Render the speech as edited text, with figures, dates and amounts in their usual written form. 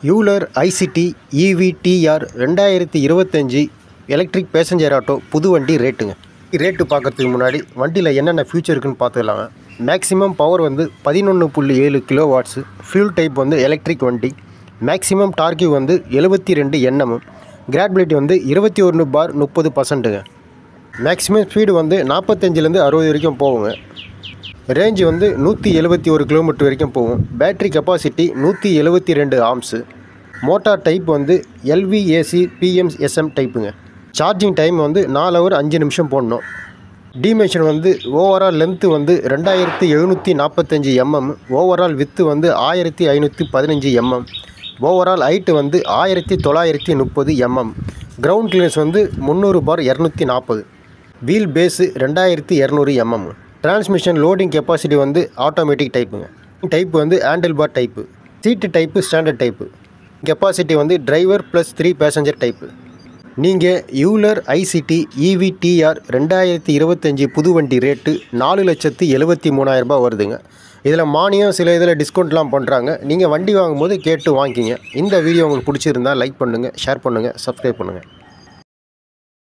Euler ICT EV-TR 2025 electric passenger auto புது வண்டி ரேட்டுங்க. ரேட்டு பார்க்குறதுக்கு முன்னாடி வண்டியில் என்னென்ன ஃபியூச்சர் இருக்குன்னு பார்த்துக்கலாங்க. மேக்ஸிமம் பவர் வந்து 11.7 கிலோவாட்ஸு. ஃபியூல் டைப் வந்து எலக்ட்ரிக் வண்டி. மேக்ஸிமம் டார்கியூ வந்து 72 Nm. கிராடபிலிட்டி வந்து 21/30%ங்க. மேக்ஸிமம் ஸ்பீடு வந்து 45லேருந்து 60 வரைக்கும் போகுங்க. ரேஞ்சு வந்து 171 கிலோமீட்டர் வரைக்கும் போகும். Battery capacity 172 amps. Motor type வந்து LVAC PMSM டைப்புங்க. சார்ஜிங் டைம் வந்து 4 ஹவர் 5 நிமிஷம் போடணும். டிமென்ஷன் வந்து ஓவரால் லென்த்து வந்து 2745 mm, ஓவரால் வித்து வந்து 1515 mm, ஓவரால் ஹைட்டு வந்து 1930 mm, கிரவுண்ட் கிளியரன்ஸ் வந்து 300/240, wheel base 2200 mm. Transmission loading capacity வந்து ஆட்டோமேட்டிக் டைப்புங்க. டைப் வந்து handle bar type. Seat type standard type. Capacity வந்து டிரைவர் ப்ளஸ் 3 பேசஞ்சர் டைப்பு. நீங்கள் Euler ICT EV-TR 2025 புது வண்டி ரேட்டு 4,73,000 வருதுங்க. இதில் மானியம் சில இதில் டிஸ்கவுண்ட்லாம் பண்ணுறாங்க. நீங்கள் வண்டி வாங்கும்போது கேட்டு வாங்கிக்கிங்க. இந்த வீடியோ உங்களுக்கு பிடிச்சிருந்தால் லைக் பண்ணுங்கள், ஷேர் பண்ணுங்கள், சப்ஸ்கிரைப் பண்ணுங்கள்.